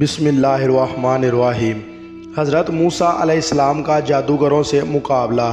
بسم اللہ الرحمن الرحیم۔ حضرت موسیٰ علیہ السلام کا جادوگروں سے مقابلہ۔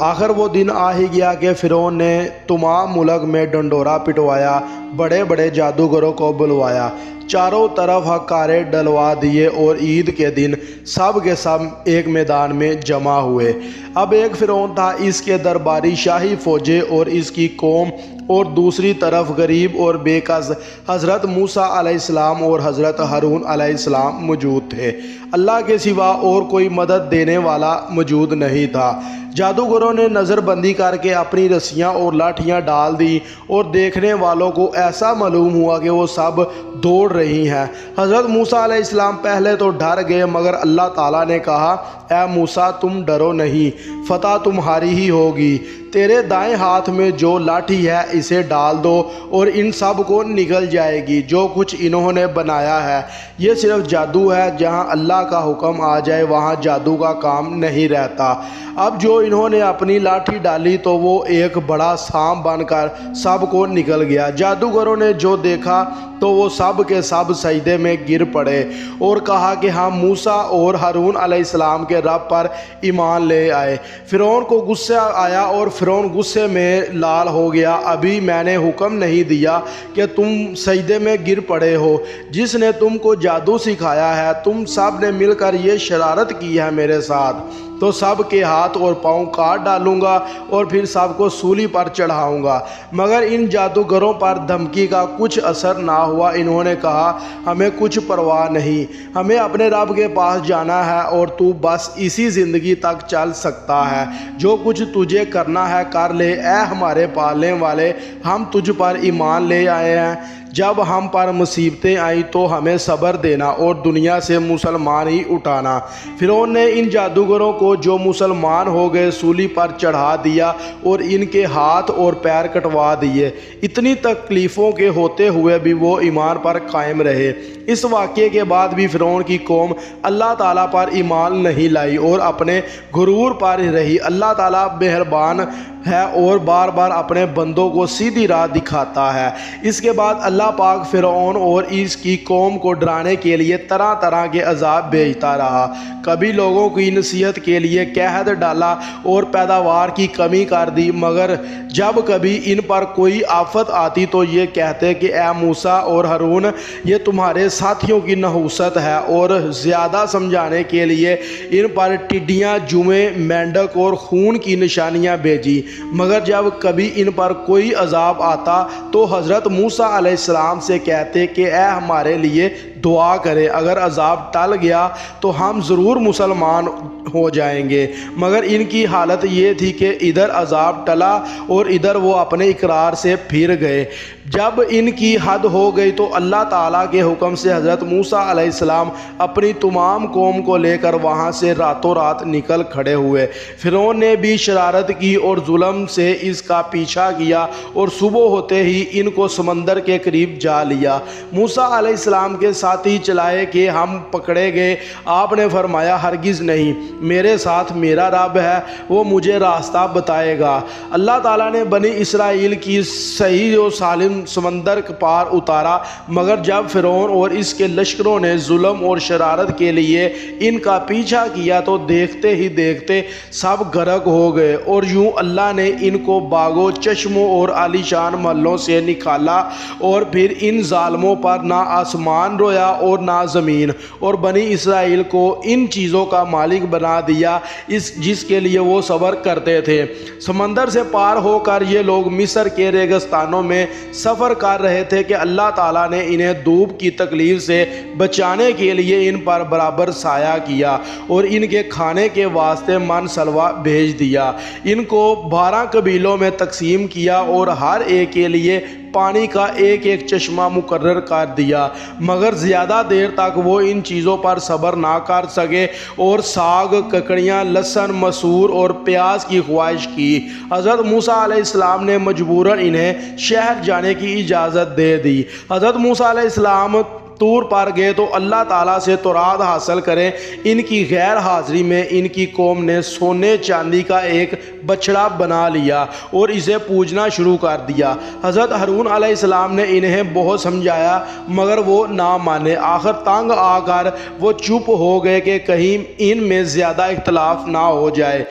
آخر وہ دن آ ہی گیا کہ فرعون نے تمام ملک میں ڈنڈورا پٹوایا، بڑے بڑے جادوگروں کو بلوایا، چاروں طرف ہکارے ڈلوا دیے اور عید کے دن سب کے سب ایک میدان میں جمع ہوئے۔ اب ایک فرعون تھا، اس کے درباری شاہی فوجیں اور اس کی قوم، اور دوسری طرف غریب اور بے کس حضرت موسیٰ علیہ السلام اور حضرت ہارون علیہ السلام موجود تھے۔ اللہ کے سوا اور کوئی مدد دینے والا موجود نہیں تھا۔ جادوگروں نے نظر بندی کر کے اپنی رسیاں اور لاٹھیاں ڈال دی اور دیکھنے والوں کو ایسا معلوم ہوا کہ وہ سب دوڑ رہی ہیں۔ حضرت موسیٰ علیہ السلام پہلے تو ڈر گئے، مگر اللہ تعالیٰ نے کہا، اے موسیٰ تم ڈرو نہیں، فتح تمہاری ہی ہوگی۔ تیرے دائیں ہاتھ میں جو لاٹھی ہے اسے ڈال دو اور ان سب کو نگل جائے گی۔ جو کچھ انہوں نے بنایا ہے یہ صرف جادو ہے، جہاں اللہ کا حکم آ جائے وہاں جادو کا کام نہیں رہتا۔ اب جو انہوں نے اپنی لاٹھی ڈالی تو وہ ایک بڑا سانپ بن کر سب کو نگل گیا۔ جادوگروں نے جو دیکھا تو وہ سب کے سب سجدے میں گر پڑے اور کہا کہ ہم موسیٰ اور ہارون علیہ السلام کے رب پر ایمان لے آئے۔ فرعون کو غصہ آیا اور فرعون غصے میں لال ہو گیا۔ ابھی میں نے حکم نہیں دیا کہ تم سجدے میں گر پڑے ہو؟ جس نے تم کو جادو سکھایا ہے، تم سب نے مل کر یہ شرارت کی ہے میرے ساتھ، تو سب کے ہاتھ اور پاؤں کاٹ ڈالوں گا اور پھر سب کو سولی پر چڑھاؤں گا۔ مگر ان جادوگروں پر دھمکی کا کچھ اثر نہ ہوا۔ انہوں نے کہا، ہمیں کچھ پرواہ نہیں، ہمیں اپنے رب کے پاس جانا ہے اور تو بس اسی زندگی تک چل سکتا ہے۔ جو کچھ تجھے کرنا ہے کر لے، اے ہمارے پالنے والے، ہم تجھ پر ایمان لے آئے ہیں۔ جب ہم پر مصیبتیں آئیں تو ہمیں صبر دینا اور دنیا سے مسلمان ہی اٹھانا۔ فرعون نے ان جادوگروں کو جو مسلمان ہو گئے سولی پر چڑھا دیا اور ان کے ہاتھ اور پیر کٹوا دیے۔ اتنی تکلیفوں کے ہوتے ہوئے بھی وہ ایمان پر قائم رہے۔ اس واقعے کے بعد بھی فرعون کی قوم اللہ تعالیٰ پر ایمان نہیں لائی اور اپنے غرور پر رہی۔ اللہ تعالیٰ مہربان ہے اور بار بار اپنے بندوں کو سیدھی راہ دکھاتا ہے۔ اس کے بعد اللہ پاک فرعون اور اس کی قوم کو ڈرانے کے لیے طرح طرح کے عذاب بھیجتا رہا۔ کبھی لوگوں کی نصیحت کے لیے قحط ڈالا اور پیداوار کی کمی کر دی، مگر جب کبھی ان پر کوئی آفت آتی تو یہ کہتے کہ اے موسیٰ اور ہارون، یہ تمہارے ساتھیوں کی نحوست ہے، اور زیادہ سمجھانے کے لیے ان پر ٹڈیاں، جوئیں، مینڈک اور خون کی نشانیاں بھیجی۔ مگر جب کبھی ان پر کوئی عذاب آتا تو حضرت موسیٰ علیہ السلام سے کہتے کہ اے ہمارے لیے دعا کرے، اگر عذاب ٹل گیا تو ہم ضرور مسلمان ہو جائیں گے۔ مگر ان کی حالت یہ تھی کہ ادھر عذاب ٹلا اور ادھر وہ اپنے اقرار سے پھر گئے۔ جب ان کی حد ہو گئی تو اللہ تعالیٰ کے حکم سے حضرت موسیٰ علیہ السلام اپنی تمام قوم کو لے کر وہاں سے راتوں رات نکل کھڑے ہوئے۔ فرعون نے بھی شرارت کی اور ظلم سے اس کا پیچھا کیا اور صبح ہوتے ہی ان کو سمندر کے قریب جا لیا۔ موسیٰ علیہ السلام کے ساتھی چلائے کہ ہم پکڑے گئے۔ آپ نے فرمایا، ہرگز نہیں، میرے ساتھ میرا رب ہے، وہ مجھے راستہ بتائے گا۔ اللہ تعالیٰ نے بنی اسرائیل کی صحیح و سالم سمندر پار اتارا، مگر جب فرعون اور اس کے لشکروں نے ظلم اور شرارت کے لیے ان کا پیچھا کیا تو دیکھتے ہی دیکھتے سب غرق ہو گئے، اور یوں اللہ نے ان کو باغوں، چشموں اور عالیشان محلوں سے نکالا، اور پھر ان ظالموں پر نہ آسمان رویا اور نہ زمین، اور بنی اسرائیل کو ان چیزوں کا مالک بنا دیا جس کے لیے وہ صبر کرتے تھے۔ سمندر سے پار ہو کر یہ لوگ مصر کے ریگستانوں میں سفر کر رہے تھے کہ اللہ تعالیٰ نے انہیں دھوپ کی تکلیف سے بچانے کے لیے ان پر برابر سایہ کیا اور ان کے کھانے کے واسطے من سلوا بھیج دیا۔ ان کو 12 قبیلوں میں تقسیم کیا اور ہر ایک کے لیے پانی کا ایک ایک چشمہ مقرر کر دیا، مگر زیادہ دیر تک وہ ان چیزوں پر صبر نہ کر سکے اور ساگ، ککڑیاں، لہسن، مسور اور پیاز کی خواہش کی۔ حضرت موسیٰ علیہ السلام نے مجبوراً انہیں شہر جانے کی اجازت دے دی۔ حضرت موسیٰ علیہ السلام طور پر گئے تو اللہ تعالیٰ سے تورات حاصل کریں۔ ان کی غیر حاضری میں ان کی قوم نے سونے چاندی کا ایک بچڑا بنا لیا اور اسے پوجنا شروع کر دیا۔ حضرت ہارون علیہ السلام نے انہیں بہت سمجھایا مگر وہ نہ مانے۔ آخر تنگ آ کر وہ چپ ہو گئے کہ کہیں ان میں زیادہ اختلاف نہ ہو جائے۔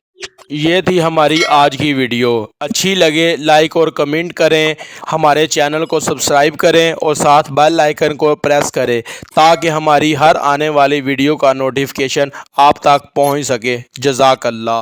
یہ تھی ہماری آج کی ویڈیو۔ اچھی لگے لائک اور کمنٹ کریں، ہمارے چینل کو سبسکرائب کریں اور ساتھ بیل آئیکن کو پریس کریں تاکہ ہماری ہر آنے والی ویڈیو کا نوٹیفیکیشن آپ تک پہنچ سکے۔ جزاک اللہ۔